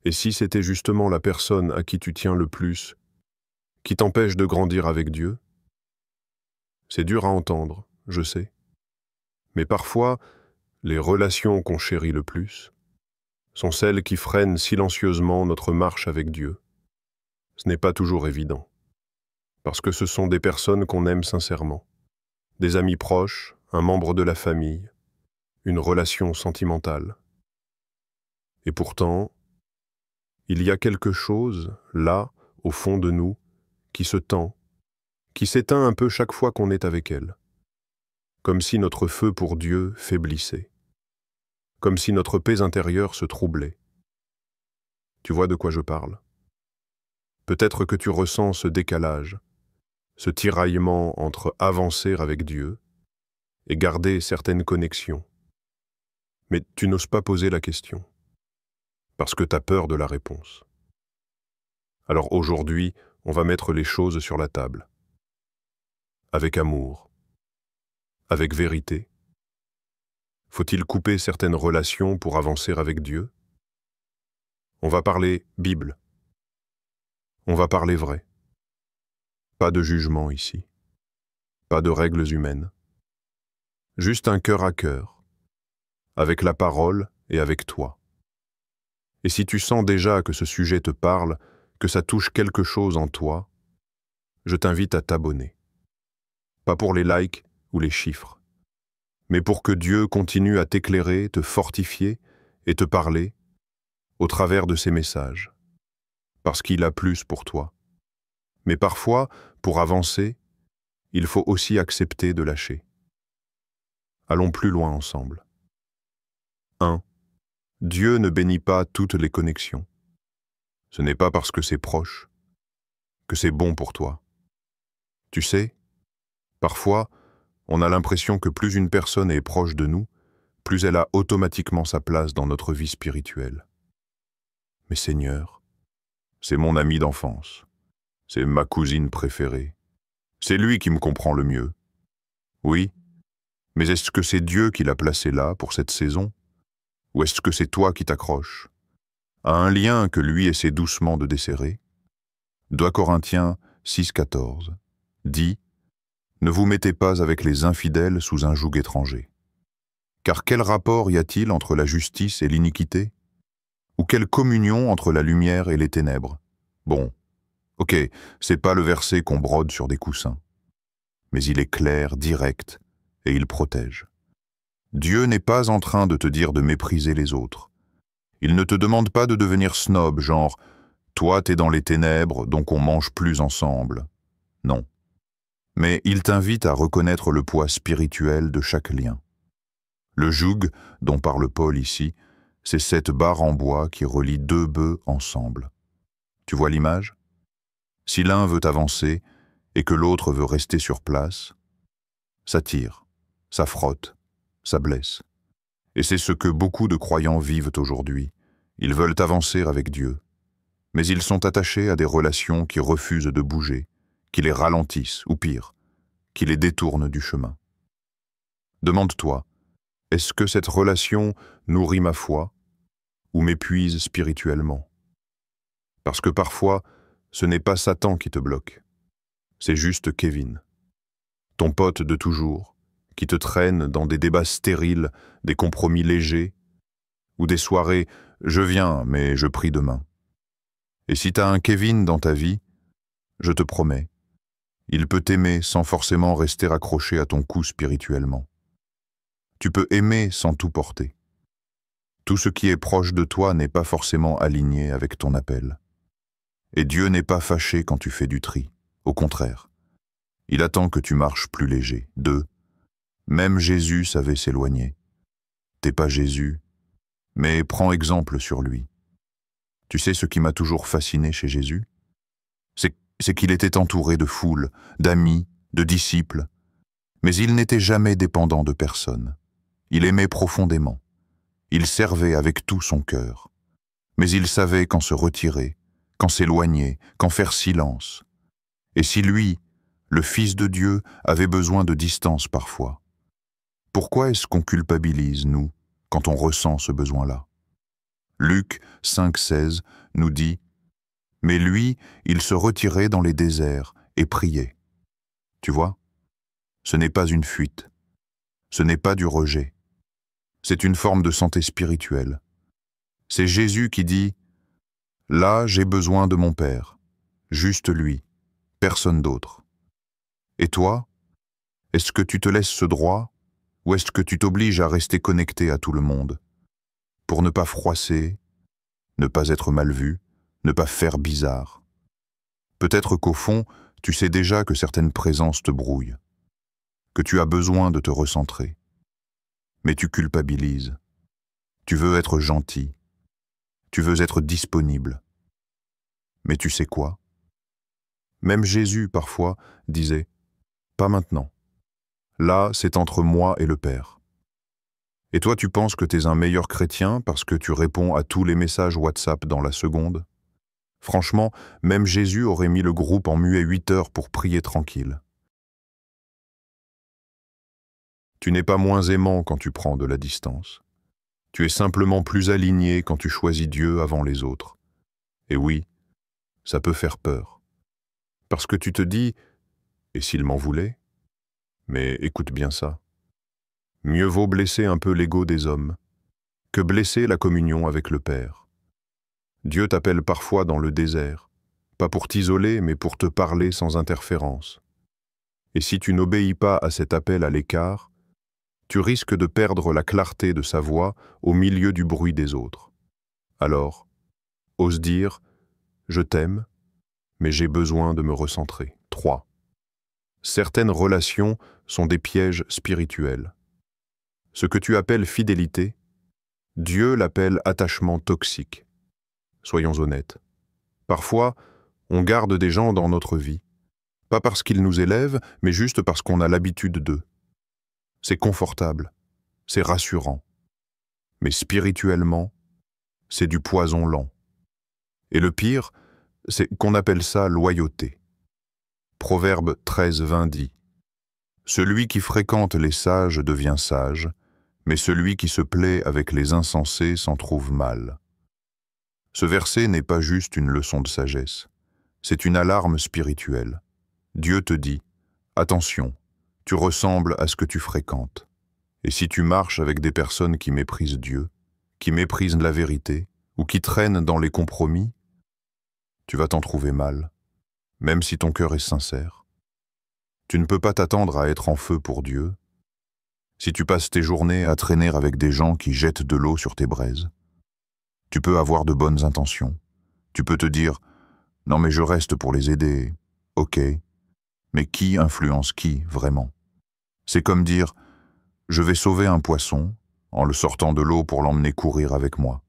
Et si c'était justement la personne à qui tu tiens le plus, qui t'empêche de grandir avec Dieu? C'est dur à entendre, je sais. Mais parfois, les relations qu'on chérit le plus sont celles qui freinent silencieusement notre marche avec Dieu. Ce n'est pas toujours évident, parce que ce sont des personnes qu'on aime sincèrement, des amis proches, un membre de la famille, une relation sentimentale. Et pourtant, il y a quelque chose, là, au fond de nous, qui se tend, qui s'éteint un peu chaque fois qu'on est avec elle, comme si notre feu pour Dieu faiblissait, comme si notre paix intérieure se troublait. Tu vois de quoi je parle? Peut-être que tu ressens ce décalage, ce tiraillement entre avancer avec Dieu et garder certaines connexions. Mais tu n'oses pas poser la question, parce que tu as peur de la réponse. Alors aujourd'hui, on va mettre les choses sur la table, avec amour, avec vérité. Faut-il couper certaines relations pour avancer avec Dieu? On va parler Bible. On va parler vrai. Pas de jugement ici. Pas de règles humaines. Juste un cœur à cœur, avec la parole et avec toi. Et si tu sens déjà que ce sujet te parle, que ça touche quelque chose en toi, je t'invite à t'abonner. Pas pour les likes ou les chiffres, mais pour que Dieu continue à t'éclairer, te fortifier et te parler au travers de ses messages. Parce qu'il a plus pour toi. Mais parfois, pour avancer, il faut aussi accepter de lâcher. Allons plus loin ensemble. 1. Dieu ne bénit pas toutes les connexions. Ce n'est pas parce que c'est proche que c'est bon pour toi. Tu sais, parfois, on a l'impression que plus une personne est proche de nous, plus elle a automatiquement sa place dans notre vie spirituelle. Mais Seigneur, c'est mon ami d'enfance, c'est ma cousine préférée, c'est lui qui me comprend le mieux. Oui, mais est-ce que c'est Dieu qui l'a placé là pour cette saison? Ou est-ce que c'est toi qui t'accroches à un lien que lui essaie doucement de desserrer? 2 Corinthiens 6,14 dit « Ne vous mettez pas avec les infidèles sous un joug étranger. Car quel rapport y a-t-il entre la justice et l'iniquité? Ou quelle communion entre la lumière et les ténèbres? » Bon, ok, c'est pas le verset qu'on brode sur des coussins. Mais il est clair, direct, et il protège. Dieu n'est pas en train de te dire de mépriser les autres. Il ne te demande pas de devenir snob, genre « toi t'es dans les ténèbres, donc on mange plus ensemble ». Non. Mais il t'invite à reconnaître le poids spirituel de chaque lien. Le joug, dont parle Paul ici, c'est cette barre en bois qui relie 2 bœufs ensemble. Tu vois l'image? Si l'un veut avancer et que l'autre veut rester sur place, ça tire, ça frotte, ça blesse. Et c'est ce que beaucoup de croyants vivent aujourd'hui. Ils veulent avancer avec Dieu, mais ils sont attachés à des relations qui refusent de bouger, qui les ralentissent, ou pire, qui les détournent du chemin. Demande-toi, est-ce que cette relation nourrit ma foi ou m'épuise spirituellement? Parce que parfois, ce n'est pas Satan qui te bloque, c'est juste Kevin, ton pote de toujours, qui te traîne dans des débats stériles, des compromis légers, ou des soirées « je viens, mais je prie demain ». Et si t'as un Kevin dans ta vie, je te promets, il peut t'aimer sans forcément rester accroché à ton cou spirituellement. Tu peux aimer sans tout porter. Tout ce qui est proche de toi n'est pas forcément aligné avec ton appel. Et Dieu n'est pas fâché quand tu fais du tri. Au contraire, il attend que tu marches plus léger. 2. Même Jésus savait s'éloigner. T'es pas Jésus, mais prends exemple sur lui. Tu sais ce qui m'a toujours fasciné chez Jésus? C'est qu'il était entouré de foules, d'amis, de disciples, mais il n'était jamais dépendant de personne. Il aimait profondément. Il servait avec tout son cœur. Mais il savait quand se retirer, quand s'éloigner, quand faire silence. Et si lui, le Fils de Dieu, avait besoin de distance parfois, pourquoi est-ce qu'on culpabilise, nous, quand on ressent ce besoin-là? Luc 5,16 nous dit « Mais lui, il se retirait dans les déserts et priait. » Tu vois, ce n'est pas une fuite, ce n'est pas du rejet, c'est une forme de santé spirituelle. C'est Jésus qui dit « Là, j'ai besoin de mon Père, juste lui, personne d'autre. » Et toi, est-ce que tu te laisses ce droit ou est-ce que tu t'obliges à rester connecté à tout le monde pour ne pas froisser, ne pas être mal vu, ne pas faire bizarre? Peut-être qu'au fond, tu sais déjà que certaines présences te brouillent, que tu as besoin de te recentrer. Mais tu culpabilises. Tu veux être gentil. Tu veux être disponible. Mais tu sais quoi? Même Jésus, parfois, disait « Pas maintenant. Là, c'est entre moi et le Père. » Et toi, tu penses que tu es un meilleur chrétien parce que tu réponds à tous les messages WhatsApp dans la seconde? Franchement, même Jésus aurait mis le groupe en muet 8 heures pour prier tranquille. Tu n'es pas moins aimant quand tu prends de la distance. Tu es simplement plus aligné quand tu choisis Dieu avant les autres. Et oui, ça peut faire peur. Parce que tu te dis « Et s'il m'en voulait ?» Mais écoute bien ça. Mieux vaut blesser un peu l'ego des hommes que blesser la communion avec le Père. Dieu t'appelle parfois dans le désert, pas pour t'isoler, mais pour te parler sans interférence. Et si tu n'obéis pas à cet appel à l'écart, tu risques de perdre la clarté de sa voix au milieu du bruit des autres. Alors, ose dire « Je t'aime, mais j'ai besoin de me recentrer. » 3. Certaines relations sont des pièges spirituels. Ce que tu appelles fidélité, Dieu l'appelle attachement toxique. Soyons honnêtes. Parfois, on garde des gens dans notre vie, pas parce qu'ils nous élèvent, mais juste parce qu'on a l'habitude d'eux. C'est confortable, c'est rassurant. Mais spirituellement, c'est du poison lent. Et le pire, c'est qu'on appelle ça loyauté. Proverbe 13:20 dit « Celui qui fréquente les sages devient sage, mais celui qui se plaît avec les insensés s'en trouve mal. » Ce verset n'est pas juste une leçon de sagesse, c'est une alarme spirituelle. Dieu te dit « Attention, tu ressembles à ce que tu fréquentes. » Et si tu marches avec des personnes qui méprisent Dieu, qui méprisent la vérité, ou qui traînent dans les compromis, tu vas t'en trouver mal, même si ton cœur est sincère. Tu ne peux pas t'attendre à être en feu pour Dieu si tu passes tes journées à traîner avec des gens qui jettent de l'eau sur tes braises. Tu peux avoir de bonnes intentions. Tu peux te dire « Non mais je reste pour les aider. » Ok. Mais qui influence qui, vraiment? C'est comme dire « Je vais sauver un poisson en le sortant de l'eau pour l'emmener courir avec moi. »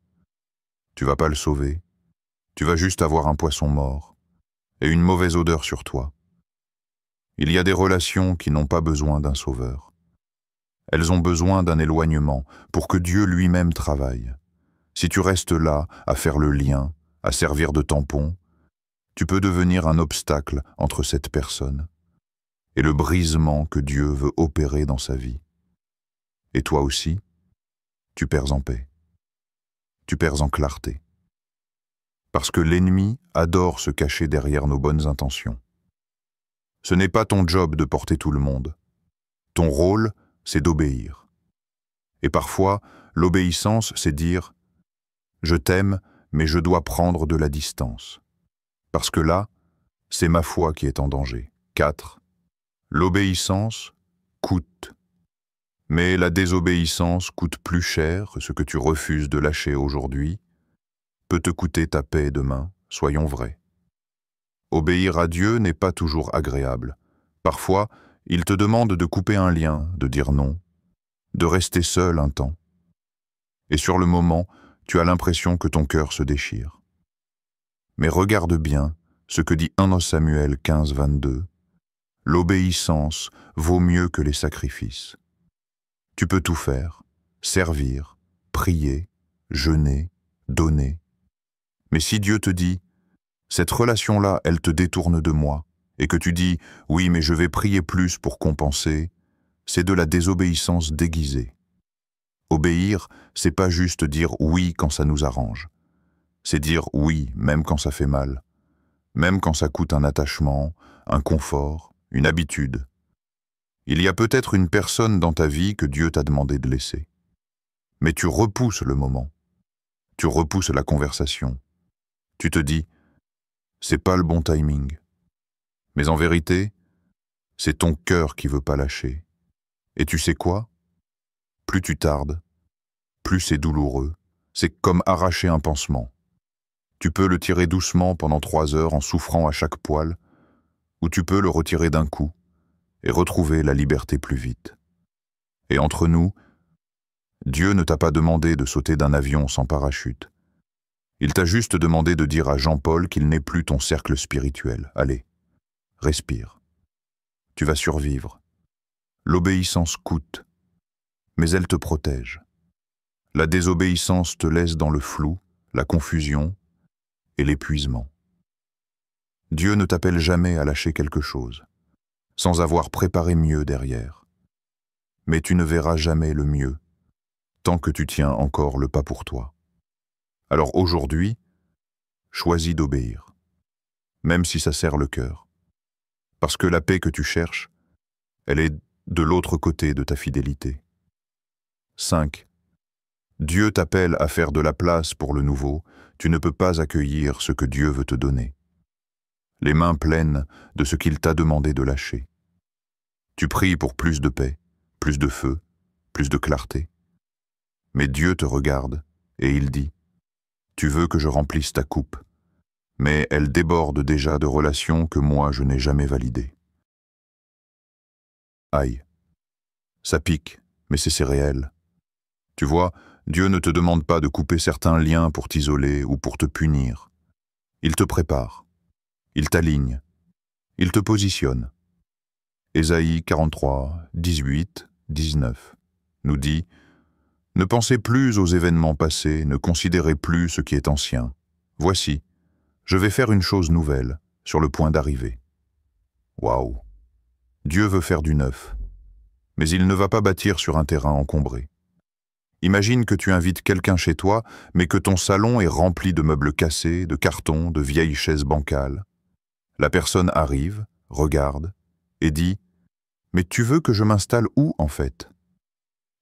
Tu vas pas le sauver. Tu vas juste avoir un poisson mort et une mauvaise odeur sur toi. Il y a des relations qui n'ont pas besoin d'un sauveur. Elles ont besoin d'un éloignement pour que Dieu lui-même travaille. Si tu restes là à faire le lien, à servir de tampon, tu peux devenir un obstacle entre cette personne et le brisement que Dieu veut opérer dans sa vie. Et toi aussi, tu perds en paix. Tu perds en clarté. Parce que l'ennemi adore se cacher derrière nos bonnes intentions. Ce n'est pas ton job de porter tout le monde. Ton rôle, c'est d'obéir. Et parfois, l'obéissance, c'est dire « Je t'aime, mais je dois prendre de la distance. » Parce que là, c'est ma foi qui est en danger. 4. L'obéissance coûte. Mais la désobéissance coûte plus cher, ce que tu refuses de lâcher aujourd'hui peut te coûter ta paix demain, soyons vrais. Obéir à Dieu n'est pas toujours agréable. Parfois, il te demande de couper un lien, de dire non, de rester seul un temps. Et sur le moment, tu as l'impression que ton cœur se déchire. Mais regarde bien ce que dit 1 Samuel 15:22. L'obéissance vaut mieux que les sacrifices. Tu peux tout faire, servir, prier, jeûner, donner. Mais si Dieu te dit « Cette relation-là, elle te détourne de moi » et que tu dis « Oui, mais je vais prier plus pour compenser », c'est de la désobéissance déguisée. Obéir, c'est pas juste dire oui quand ça nous arrange. C'est dire oui même quand ça fait mal, même quand ça coûte un attachement, un confort, une habitude. Il y a peut-être une personne dans ta vie que Dieu t'a demandé de laisser. Mais tu repousses le moment. Tu repousses la conversation. Tu te dis, c'est pas le bon timing. Mais en vérité, c'est ton cœur qui veut pas lâcher. Et tu sais quoi? Plus tu tardes, plus c'est douloureux. C'est comme arracher un pansement. Tu peux le tirer doucement pendant 3 heures en souffrant à chaque poil, ou tu peux le retirer d'un coup et retrouver la liberté plus vite. Et entre nous, Dieu ne t'a pas demandé de sauter d'un avion sans parachute. Il t'a juste demandé de dire à Jean-Paul qu'il n'est plus ton cercle spirituel. Allez, respire. Tu vas survivre. L'obéissance coûte, mais elle te protège. La désobéissance te laisse dans le flou, la confusion et l'épuisement. Dieu ne t'appelle jamais à lâcher quelque chose, sans avoir préparé mieux derrière. Mais tu ne verras jamais le mieux, tant que tu tiens encore le pas pour toi. Alors aujourd'hui, choisis d'obéir, même si ça serre le cœur. Parce que la paix que tu cherches, elle est de l'autre côté de ta fidélité. 5. Dieu t'appelle à faire de la place pour le nouveau, tu ne peux pas accueillir ce que Dieu veut te donner. Les mains pleines de ce qu'il t'a demandé de lâcher. Tu pries pour plus de paix, plus de feu, plus de clarté. Mais Dieu te regarde et il dit, « Tu veux que je remplisse ta coupe, mais elle déborde déjà de relations que moi je n'ai jamais validées. » Aïe. Ça pique, mais c'est réel. Tu vois, Dieu ne te demande pas de couper certains liens pour t'isoler ou pour te punir. Il te prépare. Il t'aligne. Il te positionne. Ésaïe 43, 18, 19 nous dit « Ne pensez plus aux événements passés, ne considérez plus ce qui est ancien. Voici, je vais faire une chose nouvelle, sur le point d'arriver. » Waouh! Dieu veut faire du neuf, mais il ne va pas bâtir sur un terrain encombré. Imagine que tu invites quelqu'un chez toi, mais que ton salon est rempli de meubles cassés, de cartons, de vieilles chaises bancales. La personne arrive, regarde, et dit « Mais tu veux que je m'installe où en fait ?»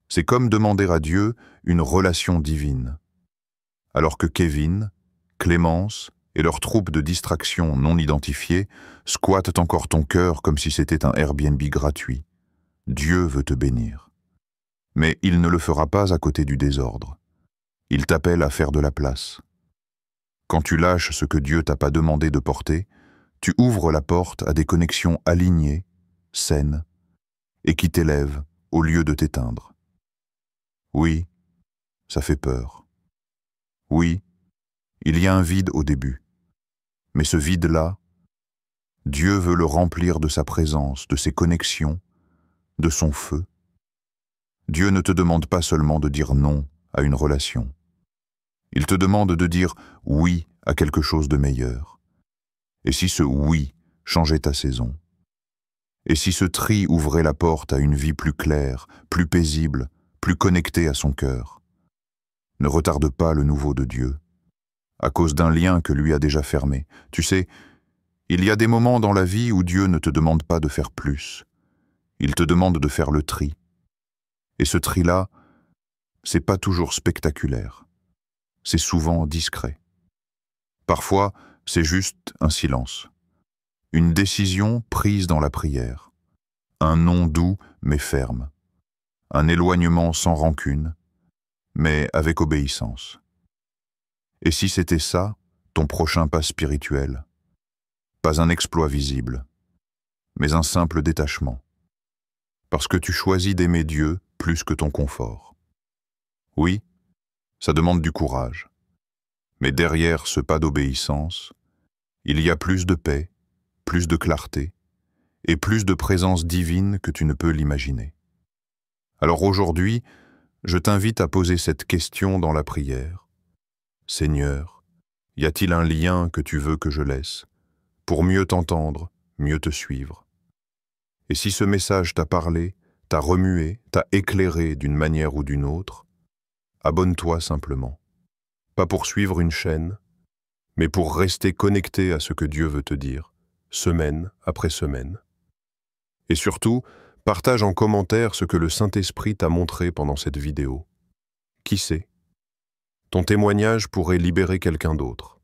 C'est comme demander à Dieu une relation divine. Alors que Kevin, Clémence et leur troupe de distractions non identifiées squattent encore ton cœur comme si c'était un Airbnb gratuit. Dieu veut te bénir. Mais il ne le fera pas à côté du désordre. Il t'appelle à faire de la place. Quand tu lâches ce que Dieu t'a pas demandé de porter, tu ouvres la porte à des connexions alignées, saines, et qui t'élèvent au lieu de t'éteindre. Oui, ça fait peur. Oui, il y a un vide au début. Mais ce vide-là, Dieu veut le remplir de sa présence, de ses connexions, de son feu. Dieu ne te demande pas seulement de dire non à une relation. Il te demande de dire oui à quelque chose de meilleur. Et si ce oui changeait ta saison? Et si ce tri ouvrait la porte à une vie plus claire, plus paisible, plus connectée à son cœur? Ne retarde pas le nouveau de Dieu, à cause d'un lien que lui a déjà fermé. Tu sais, il y a des moments dans la vie où Dieu ne te demande pas de faire plus. Il te demande de faire le tri. Et ce tri-là, c'est pas toujours spectaculaire. C'est souvent discret. Parfois, c'est juste un silence. Une décision prise dans la prière. Un non doux mais ferme. Un éloignement sans rancune, mais avec obéissance. Et si c'était ça, ton prochain pas spirituel? Pas un exploit visible, mais un simple détachement. Parce que tu choisis d'aimer Dieu plus que ton confort. Oui, ça demande du courage. Mais derrière ce pas d'obéissance, il y a plus de paix, plus de clarté et plus de présence divine que tu ne peux l'imaginer. Alors aujourd'hui, je t'invite à poser cette question dans la prière. Seigneur, y a-t-il un lien que tu veux que je laisse pour mieux t'entendre, mieux te suivre? Et si ce message t'a parlé, t'a remué, t'a éclairé d'une manière ou d'une autre, Abonne-toi simplement. Pas pour suivre une chaîne, mais pour rester connecté à ce que Dieu veut te dire, semaine après semaine. Et surtout, partage en commentaire ce que le Saint-Esprit t'a montré pendant cette vidéo. Qui sait? Ton témoignage pourrait libérer quelqu'un d'autre.